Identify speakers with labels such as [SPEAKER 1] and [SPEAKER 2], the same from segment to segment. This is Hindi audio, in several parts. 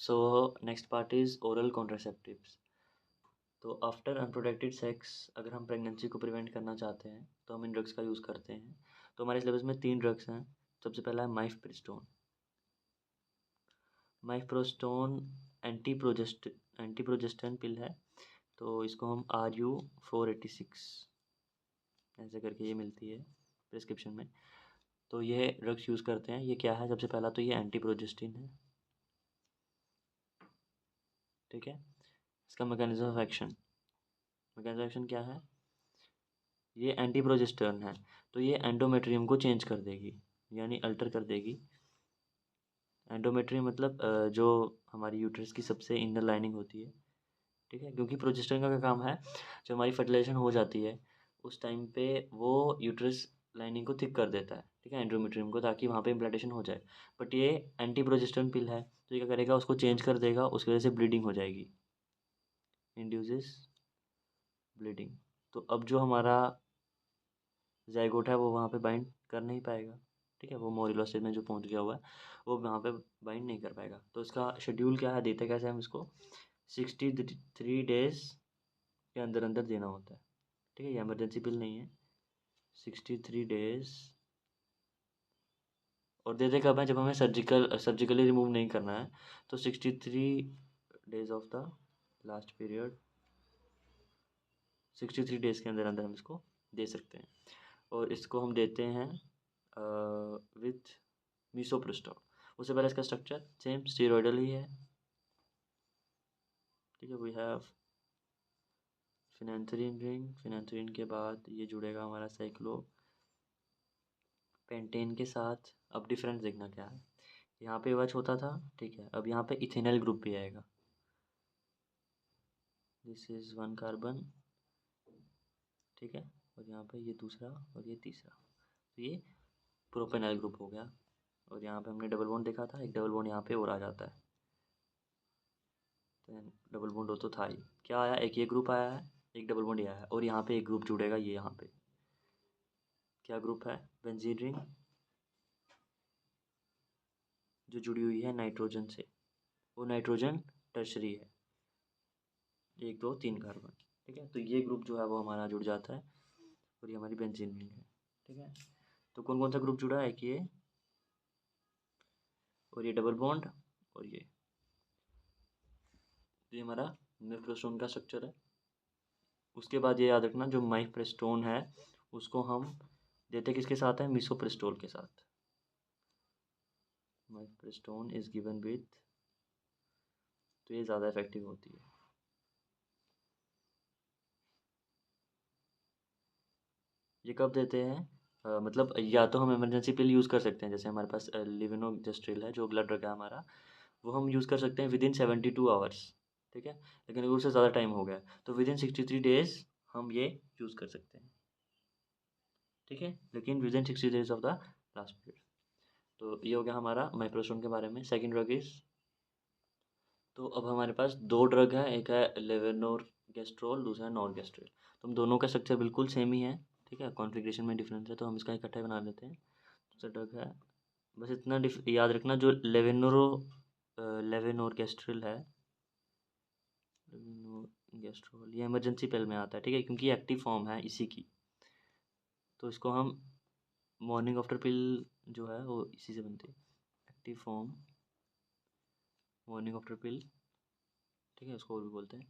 [SPEAKER 1] So next part is oral contraceptives. तो आफ्टर अनप्रोटेक्टेड सेक्स अगर हम प्रेगनेंसी को प्रिवेंट करना चाहते हैं तो हम इन ड्रग्स का यूज़ करते हैं। तो हमारे सिलेबस में 3 ड्रग्स हैं। सबसे पहला है माइफप्रिस्टोन। माइफप्रोस्टोन एंटी प्रोजेस्टेन पिल है। तो इसको हम RU-486 ऐसे करके ये मिलती है प्रिस्क्रिप्शन में। तो ये ड्रग्स यूज़ करते हैं। ये क्या है? सबसे पहला तो ये एंटी प्रोजेस्टिन है, ठीक है। इसका मैकेनिज्म ऑफ एक्शन क्या है? ये एंटी प्रोजेस्टेरॉन है। तो ये एंडोमेट्रियम को चेंज कर देगी, यानी अल्टर कर देगी। एंडोमेट्रियम मतलब जो हमारी यूट्रस की सबसे इनर लाइनिंग होती है, ठीक है। क्योंकि प्रोजेस्टेरॉन का क्या काम है, जो हमारी फर्टिलाइजेशन हो जाती है उस टाइम पे वो यूट्रस लाइनिंग को थिक कर देता है, ठीक है, एंडोमेट्रियम को, ताकि वहाँ पे इम्प्लांटेशन हो जाए। बट ये एंटी प्रोजेस्टेरॉन पिल है, तो ये क्या करेगा, उसको चेंज कर देगा, उसकी वजह से ब्लीडिंग हो जाएगी, इंड्यूसेस ब्लीडिंग। तो अब जो हमारा ज़ायगोट है वो वहाँ पे बाइंड कर नहीं पाएगा, ठीक है। वो मोरिलो स्टेज में जो पहुँच गया हुआ है वो वहाँ पे बाइंड नहीं कर पाएगा। तो इसका शेड्यूल क्या है, देते कैसे हम इसको 63 डेज़ के अंदर अंदर देना होता है, ठीक है। ये इमरजेंसी पिल नहीं है। 63 डेज़। और देते कब है? जब हमें सर्जिकली रिमूव नहीं करना है। तो 63 days of the last period, 63 days के अंदर अंदर हम इसको दे सकते हैं। और इसको हम देते हैं विथ मीसोप्रोस्टोल। उससे पहले इसका स्ट्रक्चर सेम स्टीरॉयडल ही है, ठीक है। We have phenanthrene ring. Phenanthrene के बाद ये जुड़ेगा हमारा साइक्लो पेंटेन के साथ। अब डिफरेंस देखना क्या है। यहाँ पे वच होता था, ठीक है। अब यहाँ पे इथेनॉल ग्रुप भी आएगा। दिस इज़ 1 कार्बन, ठीक है। और यहाँ पे ये दूसरा और ये तीसरा, तो ये प्रोपेनॉल ग्रुप हो गया। और यहाँ पे हमने डबल बॉन्ड देखा था, एक डबल बॉन्ड यहाँ पे और आ जाता है। तो डबल बॉन्ड हो तो था ही, क्या आया, एक ये ग्रुप आया है, एक डबल बॉन्ड ये आया है, और यहाँ पे एक ग्रुप जुड़ेगा, ये यहाँ पे क्या ग्रुप है, बेंजीन रिंग, जो जुड़ी हुई है नाइट्रोजन से। वो नाइट्रोजन टर्शरी है, 1 2 3 कार्बन, ठीक है। तो ये ग्रुप जो है वो हमारा जुड़ जाता है, और ये हमारी बेंजीन रिंग है, ठीक है। तो कौन कौन सा ग्रुप जुड़ा है, कि ये और ये डबल बॉन्ड और ये। तो ये हमारा मिफ्लोस्टोन का स्ट्रक्चर है। उसके बाद ये याद रखना, जो माइफप्रेस्टोन है उसको हम देते किसके साथ है, मिसोप्रेस्टोल के साथ। माइफप्रेस्टोन इज गिवन विथ, तो ये ज़्यादा इफेक्टिव होती है। ये कब देते हैं? मतलब या तो हम इमरजेंसी पिल यूज़ कर सकते हैं, जैसे हमारे पास लिविनोजेस्ट्रिल है जो ब्लड ड्रग है हमारा, वो हम यूज़ कर सकते हैं विदिन 72 आवर्स, ठीक है। लेकिन अगर उससे ज़्यादा टाइम हो गया तो विदिन 63 डेज़ हम ये यूज़ कर सकते हैं, ठीक है। लेकिन within 60 days of the last period. तो ये हो गया हमारा माइप्रोस्टोन के बारे में। सेकेंड ड्रग इज़, तो अब हमारे पास 2 ड्रग हैं, एक है लेवेनोर गेस्ट्रोल, दूसरा है नॉरगेस्ट्रोल। तो हम दोनों का स्ट्रक्चर बिल्कुल सेम ही है, ठीक है। कॉन्फ़िगरेशन में डिफरेंस है, तो हम इसका इकट्ठा ही बना लेते हैं। दूसरा ड्रग है, बस इतना याद रखना, जो लेवेनोर गेस्ट्रोल है, लेवेनोर गेस्ट्रोल, ये इमरजेंसी पिल में आता है, ठीक है, क्योंकि ये एक्टिव फॉर्म है इसी की। तो इसको हम मॉर्निंग आफ्टर पिल जो है वो इसी से बनती है, एक्टिव फॉर्म मॉर्निंग आफ्टर पिल, ठीक है, उसको और भी बोलते हैं।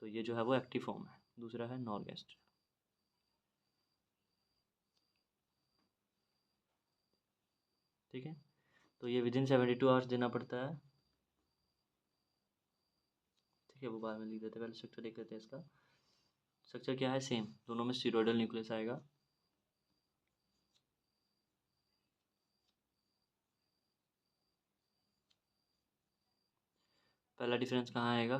[SPEAKER 1] तो ये जो है वो एक्टिव फॉर्म है। दूसरा है नॉरगेस्ट्रोल, ठीक है। तो ये विदिन 72 आवर्स देना पड़ता है, ठीक है। वो बाद में लिख देते हैं, पहले स्ट्रक्चर देख लेते हैं इसका। स्ट्रक्चर क्या है, सेम, दोनों में स्टीरॉयडल न्यूक्लियस आएगा। पहला डिफरेंस कहाँ आएगा,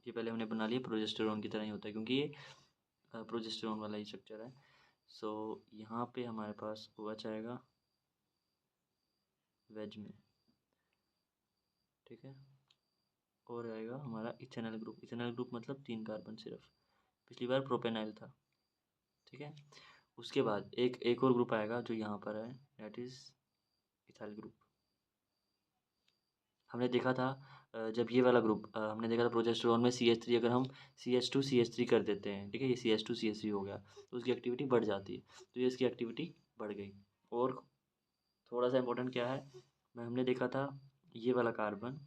[SPEAKER 1] ये पहले हमने बना लिया, प्रोजेस्टेरॉन की तरह ही होता है, क्योंकि ये प्रोजेस्टेरॉन वाला ही स्ट्रक्चर है। सो यहाँ पे हमारे पास OH आएगा वेज में, ठीक है। और आएगा हमारा इथेनॉल ग्रुप। इथेनॉल ग्रुप मतलब 3 कार्बन सिर्फ, पिछली बार प्रोपेनाइल था, ठीक है। उसके बाद एक और ग्रुप आएगा जो यहाँ पर है, दैट इज़ इथाइल ग्रुप। हमने देखा था जब ये वाला ग्रुप हमने देखा था प्रोजेस्टेरोन में CH3 अगर हम CH2 CH3 कर देते हैं, ठीक है, ये CH2 CH3 हो गया तो उसकी एक्टिविटी बढ़ जाती है, तो ये इसकी एक्टिविटी बढ़ गई। और थोड़ा सा इंपॉर्टेंट क्या है, मैं हमने देखा था ये वाला कार्बन,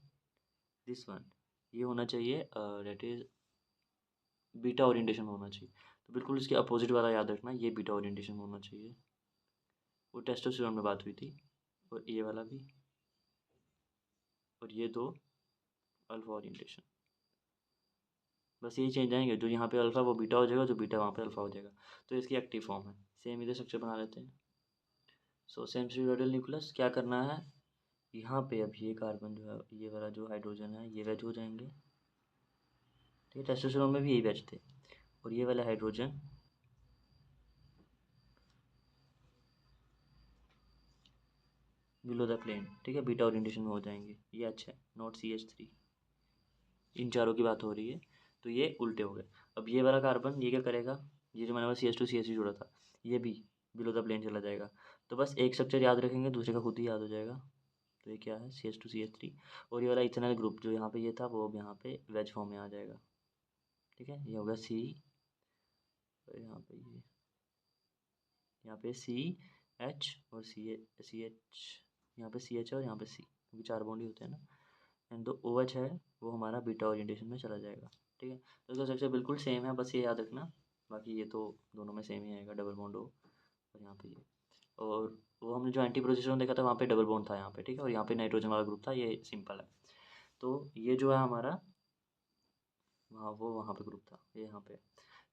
[SPEAKER 1] दिस वन, ये होना चाहिए डेट इज बीटा ओरिएंटेशन होना चाहिए, तो बिल्कुल इसके अपोजिट वाला याद रखना, ये बीटा ओरिएंटेशन होना चाहिए। वो टेस्टोस्टेरोन में बात हुई थी, और ये वाला भी, और ये दो अल्फा ओरिएंटेशन, बस यही चेंज आएंगे, जो यहाँ पे अल्फ़ा वो बीटा हो जाएगा, जो बीटा वहाँ पे अल्फ़ा हो जाएगा, तो इसकी एक्टिव फॉर्म है। सेम इधर स्ट्रक्चर बना लेते हैं। सो सेम स्टीरियोडल न्यूक्लियस क्या करना है, यहाँ पे अब ये कार्बन जो है, ये वाला जो हाइड्रोजन है, ये वेज हो जाएंगे, ठीक है, टेस्टोस्टेरोन में भी यही वेज थे, और ये वाला हाइड्रोजन बिलो द प्लेन, ठीक है, बीटा ओरिएंटेशन में हो जाएंगे, ये अच्छा है, नॉट CH3, इन चारों की बात हो रही है, तो ये उल्टे हो गए। अब ये वाला कार्बन ये क्या करेगा, ये जो मैंने पास CH2 CH3 जोड़ा था, ये भी बिलो द प्लेन चला जाएगा, तो बस एक स्ट्रक्चर याद रखेंगे, दूसरे का खुद ही याद हो जाएगा। तो ये क्या है, CH2CH3, और ये वाला इथेनॉल ग्रुप जो यहाँ पे ये था वो अब यहाँ पे वेज फॉर्म में आ जाएगा, ठीक है, ये होगा C, और यहाँ पे ये, यहाँ पे CH और CH, यहाँ पे CH और यहाँ पे C, क्योंकि 4 बॉन्ड ही होते हैं ना, एंड जो OH है वो हमारा बीटा ओरिएंटेशन में चला जाएगा, ठीक है। तो इसका स्ट्रक्चर बिल्कुल सेम है, बस ये याद रखना, बाकी ये तो दोनों में सेम ही आएगा, डबल बॉन्ड हो, और यहाँ पे ये, और वो हमने जो एंटी प्रोजेस्टेरोन देखा था वहाँ पे डबल बॉन्ड था यहाँ पे, ठीक है, और यहाँ पे नाइट्रोजन वाला ग्रुप था, ये सिंपल है। तो ये जो है हमारा, वहाँ वो वहाँ पे ग्रुप था, ये यहाँ पे,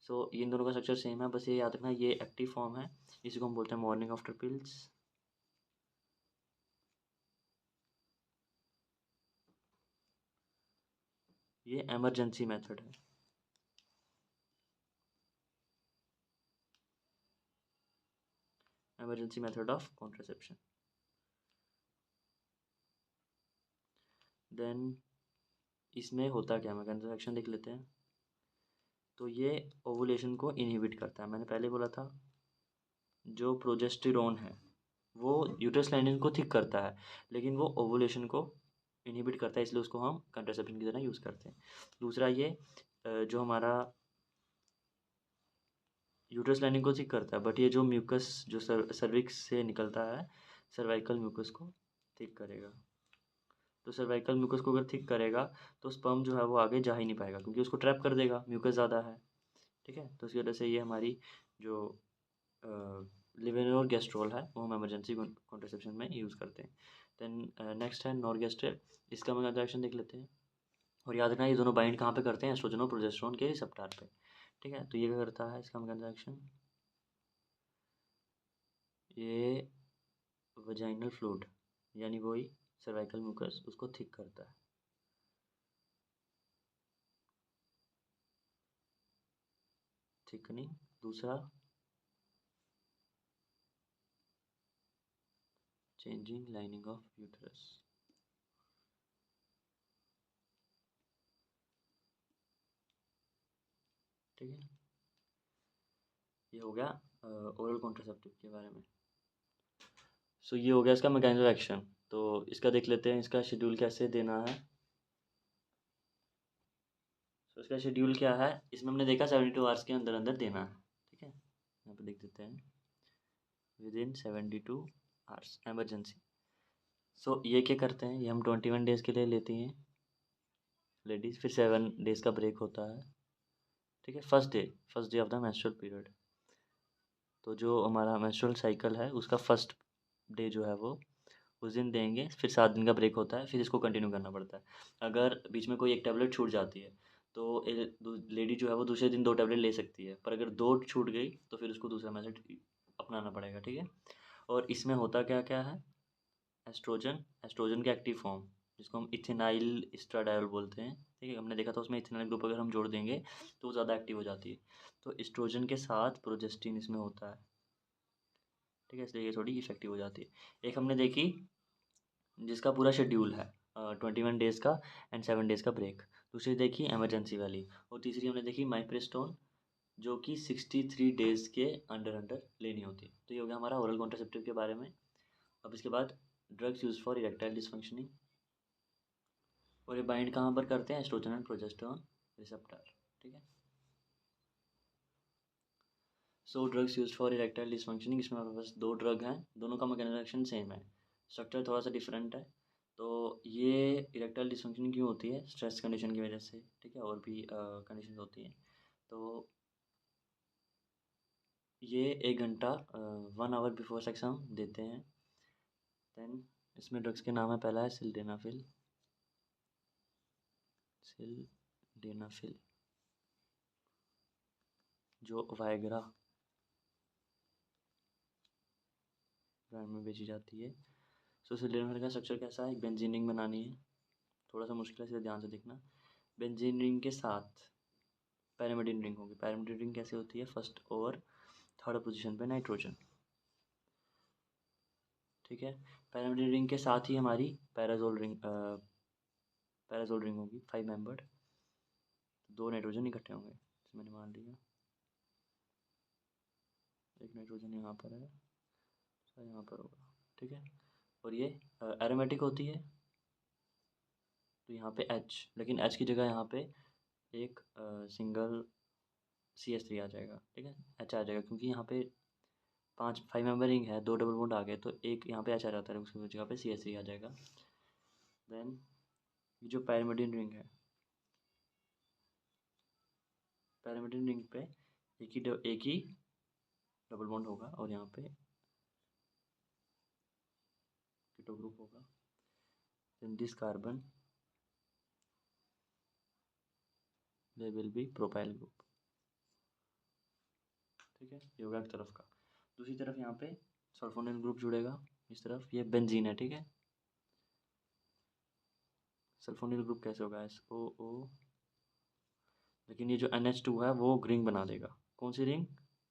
[SPEAKER 1] सो इन दोनों का स्ट्रक्चर सेम है, बस ये याद रखना ये एक्टिव फॉर्म है, इसी को हम बोलते हैं मॉर्निंग आफ्टर पिल्स। ये एमरजेंसी मेथड है, emergency method of contraception. Then इसमें होता क्या है, मैकेनिज्म एक्शन देख लेते हैं। तो ये ओवुलेशन को इनहिबिट करता है, मैंने पहले बोला था, जो प्रोजेस्टेरोन है वो यूट्रस लाइनिंग को थिक करता है, लेकिन वो ओवुलेशन को इनहिबिट करता है, इसलिए उसको हम कंट्रासेप्शन की तरह यूज़ करते हैं। दूसरा ये जो हमारा यूट्रस लाइनिंग को थिक करता है, बट ये जो म्यूकस जो सर्विक्स से निकलता है, सर्वाइकल म्यूकस को थिक करेगा, तो सर्वाइकल म्यूकस को अगर थिक करेगा तो स्पर्म जो है वो आगे जा ही नहीं पाएगा, क्योंकि उसको ट्रैप कर देगा, म्यूकस ज़्यादा है, ठीक है, तो इसकी वजह से ये हमारी जो लिवेनोर गेस्ट्रोल है वो हम इमरजेंसी कॉन्ट्रासेप्शन में यूज़ करते हैं। देन नेक्स्ट है नॉर्गेस्ट्रेल, इसका हम इंटरेक्शन देख लेते हैं, और याद रखना ये दोनों बाइंड कहाँ पे करते हैं, एस्ट्रोजन और प्रोजेस्टेरोन के रिसेप्टर पे, ठीक है, तो ये क्या करता है इसका इंटरेक्शन, ये वजाइनल फ्लूइड यानी वही सर्वाइकल म्यूकस उसको थिक करता है, थिकनिंग। दूसरा चेंजिंग लाइनिंग ऑफ यूटरस, ठीक है, ये हो गया ओरल कॉन्ट्रासेप्टिव के बारे में। सो ये हो गया इसका मैकेनिज्म ऑफ एक्शन, तो इसका देख लेते हैं इसका शेड्यूल कैसे देना है। तो इसका शेड्यूल क्या है, इसमें हमने देखा 72 आवर्स के अंदर अंदर देना है, ठीक है, यहाँ पे देख देते हैं, विद इन 72 आवर्स एमरजेंसी। सो ये क्या करते हैं, ये हम 21 डेज़ के लिए लेती हैं लेडीज़, फिर 7 डेज़ का ब्रेक होता है, ठीक है, first day of the menstrual period, तो जो हमारा मेंस्ट्रुअल साइकिल है उसका फर्स्ट डे जो है वो उस दिन देंगे, फिर 7 दिन का ब्रेक होता है, फिर इसको कंटिन्यू करना पड़ता है। अगर बीच में कोई एक टैबलेट छूट जाती है तो लेडी जो है वो दूसरे दिन 2 टैबलेट ले सकती है, पर अगर 2 छूट गई तो फिर उसको दूसरा मेथड अपनाना पड़ेगा, ठीक है। और इसमें होता क्या क्या है, एस्ट्रोजन, एस्ट्रोजन के एक्टिव फॉर्म जिसको हम इथेनाइल एस्ट्राडायोल बोलते हैं, ठीक है, हमने देखा था उसमें इथेनाइल ग्रुप अगर हम जोड़ देंगे तो वो ज़्यादा एक्टिव हो जाती है, तो एस्ट्रोजन के साथ प्रोजेस्टिन इसमें होता है, ठीक है, इसलिए ये थोड़ी इफेक्टिव हो जाती है। एक हमने देखी जिसका पूरा शेड्यूल है 21 डेज़ का एंड 7 डेज़ का ब्रेक, दूसरी देखी इमरजेंसी वाली, और तीसरी हमने देखी माइप्रेस्टोन जो कि 63 डेज़ के अंडर अंडर लेनी होती है। तो ये हो गया हमारा ओरल कॉन्ट्रासेप्टिव के बारे में। अब इसके बाद drugs use for erectile dysfunctioning, और ये बाइंड कहाँ पर करते हैं, एस्ट्रोजन एंड प्रोजेस्टेरोन रिसेप्टर, ठीक है। सो drugs used for erectile dysfunctioning, इसमें हमारे पास 2 ड्रग हैं, दोनों का मैकेनिज्म एक्शन सेम है, स्ट्रक्चर थोड़ा सा डिफरेंट है। तो ये इरेक्टाइल डिसफंक्शनिंग क्यों होती है, स्ट्रेस कंडीशन की वजह से, ठीक है, और भी कंडीशन होती हैं। तो ये 1 घंटा 1 आवर बिफोर सेक्स हम देते हैं। देन इसमें ड्रग्स के नाम है, पहला है सिल्डेनाफिल, सिल्डेनाफिल जो वायग्रा ब्रांड में बेची जाती है। सो सिल्डेनाफिल का स्ट्रक्चर कैसा है, एक बेंजीन रिंग बनानी है, थोड़ा सा मुश्किल है, इसे ध्यान से देखना। बेंजीन रिंग के साथ पैरामिडिन रिंग होगी। पैरामिडिन रिंग कैसे होती है, फर्स्ट और थर्ड पोजीशन पे नाइट्रोजन, ठीक है। पैरामिडिन रिंग के साथ ही हमारी पैराजोल रिंग होगी, 5 मेंबर्ड, 2 नाइट्रोजन इकट्ठे होंगे, तो मैंने मान लिया एक नाइट्रोजन यहाँ पर है, यहाँ पर होगा, ठीक है। और ये एरोमेटिक होती है, तो यहाँ पे H, लेकिन H की जगह यहाँ पे एक सिंगल CH3 आ जाएगा, ठीक है, H आ जाएगा, क्योंकि यहाँ पे 5 मेंबर रिंग है, 2 डबल बॉन्ड आ गए, तो एक यहाँ पे H आ जाता है, उसकी जगह पे CH3 आ जाएगा। देन ये जो पैरामिडिन रिंग है, पैरामिडिन रिंग पे एक ही डबल बॉन्ड होगा, और यहाँ पे कीटो ग्रुप होगा। Then this carbon there will be propyl group, ठीक है, ये होगा एक तरफ का। दूसरी तरफ यहाँ पे सल्फोनिल ग्रुप जुड़ेगा, इस तरफ ये बेंजीन है, ठीक है। सल्फोनिल ग्रुप कैसे होगा, SOO, लेकिन ये जो NH2 है वो रिंग बना देगा, कौन सी रिंग,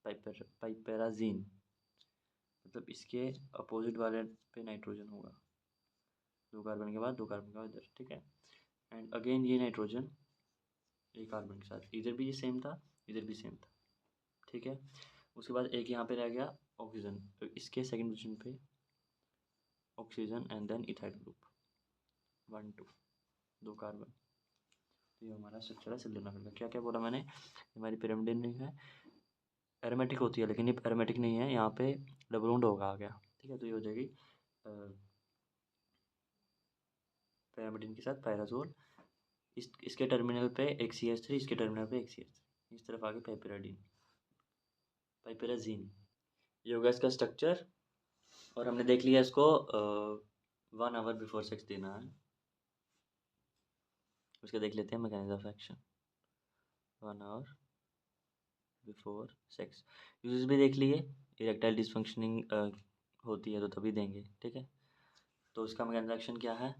[SPEAKER 1] पाइपेराजीन, मतलब इसके अपोजिट वाले पे नाइट्रोजन होगा, 2 कार्बन के बाद 2 कार्बन के बाद इधर, ठीक है। एंड अगेन ये नाइट्रोजन एक कार्बन के साथ, इधर भी ये सेम था, इधर भी सेम था, ठीक है। उसके बाद एक यहाँ पे रह गया ऑक्सीजन, तो इसके सेकंड पोजीशन पे oxygen and then ethyl group, 1 2 2 कार्बन। तो ये हमारा स्ट्रक्चर है सिलिंडर का। क्या क्या बोला मैंने, हमारी पिरामिडल रिंग है, एरोमेटिक होती है, लेकिन ये एरोमेटिक नहीं है, यहाँ पे डबल बॉन्ड होगा आ गया, ठीक है। तो ये हो जाएगी पैरामिडिन के साथ पैराजोल, इसके टर्मिनल पे एक CH3, इसके टर्मिनल पे एक CH3, इस तरफ आगे पाइपेराजीन, ये होगा इसका स्ट्रक्चर। और हमने देख लिया इसको 1 आवर बिफोर सेक्स देना है। उसके देख लेते हैं mechanism of action, 1 hour before sex, uses भी देख लिए, इरेक्टाइल डिसफंक्शनिंग होती है तो तभी देंगे, ठीक है। तो उसका मैकेनिज्म एक्शन क्या है,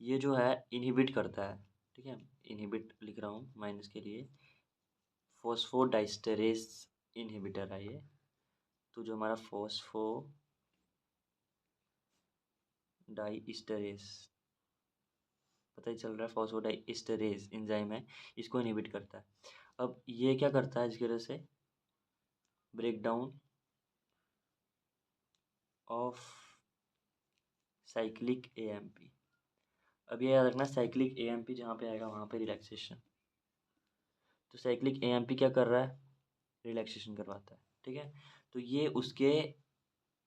[SPEAKER 1] ये जो है इनहिबिट करता है, ठीक है, इनहिबिट लिख रहा हूँ माइनस के लिए, फॉस्फोडाइस्टरेस इनहिबिटर है ये। तो जो हमारा फॉस्फोडाइस्टरेस, पता ही चल रहा है, फॉस्फोडाइस्टरेस एंजाइम है, इसको इनहिबिट करता है। अब ये क्या करता है, इसकी वजह से break down of cyclic AMP। अब ये याद रखना, साइक्लिक AMP जहाँ पे आएगा वहाँ पे रिलैक्सेशन, तो साइक्लिक AMP क्या कर रहा है, रिलैक्सेशन करवाता है, ठीक है। तो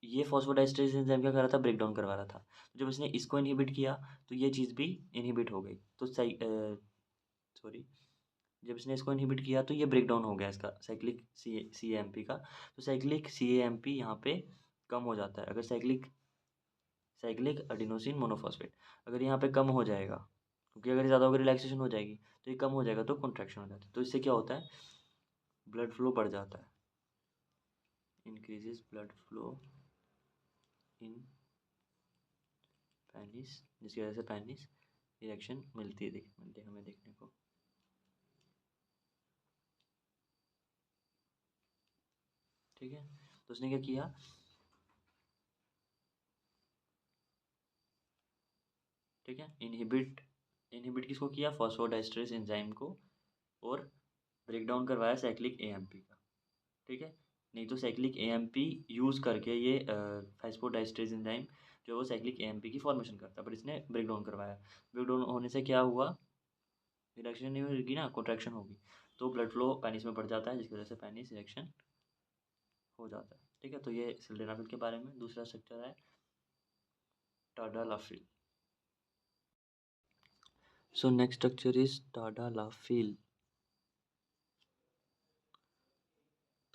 [SPEAKER 1] ये फॉस्फोडाइस्टरेस एंजाइम क्या कर रहा था, ब्रेक डाउन करवा रहा था, तो जब इसने इसको इनहिबिट किया तो ये चीज़ भी इनहिबिट हो गई, तो सॉरी, जब इसने इसको इनहिबिट किया तो ये ब्रेक डाउन हो गया इसका साइक्लिक CAMP का, तो साइक्लिक CAMP यहाँ पे कम हो जाता है। अगर साइक्लिक एडिनोसिन मोनोफॉस्फेट अगर यहाँ पे कम हो जाएगा, क्योंकि अगर ज़्यादा होकर रिलैक्सेशन हो जाएगी, तो ये कम हो जाएगा तो कॉन्ट्रैक्शन हो जाता है, तो इससे क्या होता है, ब्लड फ्लो बढ़ जाता है, increases blood flow in penis, जिसकी वजह से पेनिस इरेक्शन मिलती है हमें देखने को, ठीक है। तो उसने क्या किया, ठीक है, इनहिबिट किसको किया, फॉस्फोडाइस्टरेस एंजाइम को, और ब्रेक डाउन करवाया साइक्लिक AMP का, ठीक है। नहीं तो साइक्लिक AMP यूज़ करके ये फॉस्फोडाइस्टरेस एंजाइम जो वो साइक्लिक एएमपी की फॉर्मेशन करता है, बट इसने ब्रेक डाउन करवाया। ब्रेक डाउन होने से क्या हुआ, इरेक्शन नहीं होगी ना, कॉन्ट्रैक्शन होगी, तो ब्लड फ्लो पेनिस में बढ़ जाता है, जिसकी वजह से पेनिस इरेक्शन हो जाता है। ठीक है, तो ये सिल्डेनाफिल के बारे में। दूसरा स्ट्रक्चर है tadalafil. So next structure is tadalafil.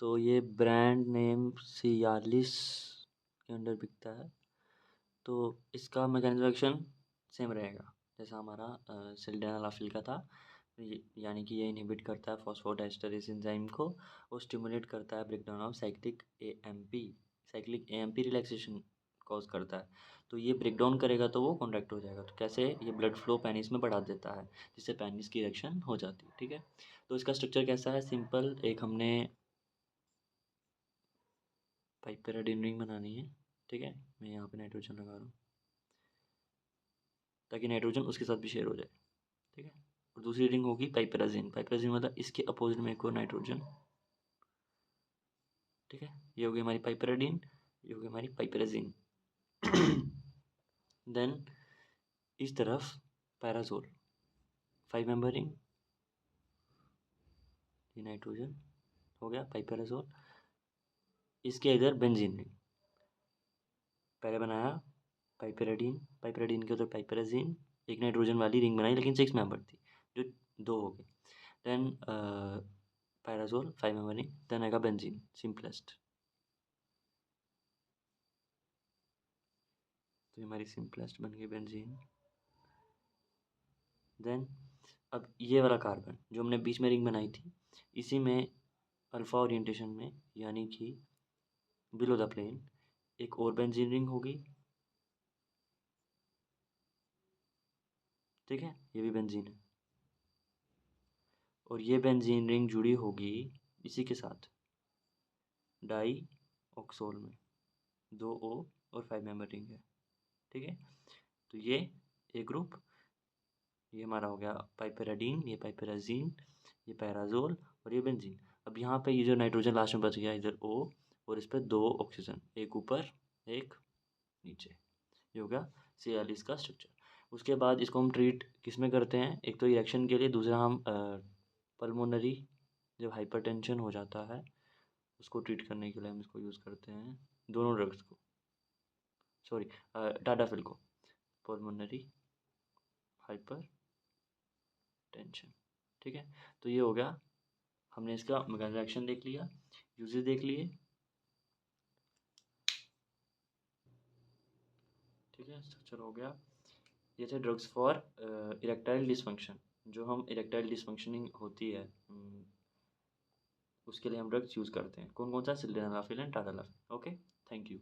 [SPEAKER 1] तो ये ब्रांड नेम सियालिस के अंडर बिकता है। तो इसका मैकेनिज्म एक्शन सेम रहेगा जैसा हमारा सिल्डेनाफिल का था, यानी कि ये इनहिबिट करता है फॉस्फोडाइस्टरेज एंजाइम को और स्टिमुलेट करता है breakdown of cyclic AMP relaxation cause करता है। तो ये ब्रेकडाउन करेगा तो वो कॉन्ट्रैक्ट हो जाएगा। तो कैसे, ये ब्लड फ्लो पेनिस में बढ़ा देता है, जिससे पेनिस की इरेक्शन हो जाती है। ठीक है, तो इसका स्ट्रक्चर कैसा है, सिंपल। एक हमने पाइपेराडाइन रिंग बनानी है। ठीक है, मैं यहाँ पे नाइट्रोजन लगा रहा हूँ ताकि नाइट्रोजन उसके साथ भी शेयर हो जाए। ठीक है, और दूसरी रिंग होगी पाइपेराजिन। पाइपेराजिन मतलब इसके अपोजिट में एक और नाइट्रोजन। ठीक है, ये होगी हमारी पाइपेराडीन, ये होगी हमारी पाइपेराजिन। देन इस तरफ पैराजोल, 5 मेंबर रिंग, ये नाइट्रोजन हो गया पाइपेराजोल। इसके इधर बेंजीन रिंग, पहले बनाया पाइपेराडीन, पाइपेराडीन के उधर पाइपेराजिन, एक नाइट्रोजन वाली रिंग बनाई लेकिन 6 मेंबर थी, जो 2 हो गए। देन पैराजोल 5 मेंबर रिंग, देन आएगा बेंजीन सिंपलेस्ट। तो हमारी सिंपलेस्ट बन गई बेंजीन। देन अब ये वाला कार्बन जो हमने बीच में रिंग बनाई थी, इसी में अल्फा ओरिएंटेशन में, यानी कि बिलो द प्लेन, एक और बेंजीन रिंग होगी। ठीक है, ये भी बेंजीन है, और ये बेंजीन रिंग जुड़ी होगी इसी के साथ डाई ऑक्सोल में, 2 O और 5 मेंबर रिंग है। ठीक है, तो ये एक ग्रुप, ये हमारा हो गया पाइपेराडीन, ये पाइपेराजीन, ये पैराजोल और ये बेंजीन। अब यहाँ पे ये जो नाइट्रोजन लास्ट में बच गया, इधर O और इस पर 2 ऑक्सीजन, एक ऊपर एक नीचे, ये हो गया C40 का स्ट्रक्चर। उसके बाद इसको हम ट्रीट किस में करते हैं, एक तो इरेक्शन के लिए, दूसरा हम पल्मोनरी, जब हाइपरटेंशन हो जाता है उसको ट्रीट करने के लिए हम इसको यूज़ करते हैं, दोनों ड्रग्स को, सॉरी टाडाफिल को, पल्मोनरी हाइपर टेंशन। ठीक है, तो ये हो गया, हमने इसका मैकेनिज्म एक्शन देख लिया, यूजेस देख लिए। ठीक है, स्ट्रक्चर हो गया। ये थे ड्रग्स फॉर इरेक्टाइल डिसफंक्शन, जो हम इरेक्टाइल डिसफंक्शनिंग होती है उसके लिए हम ड्रग्स यूज़ करते हैं। कौन कौन सा, sildenafil and tadalafil. Okay, thank you.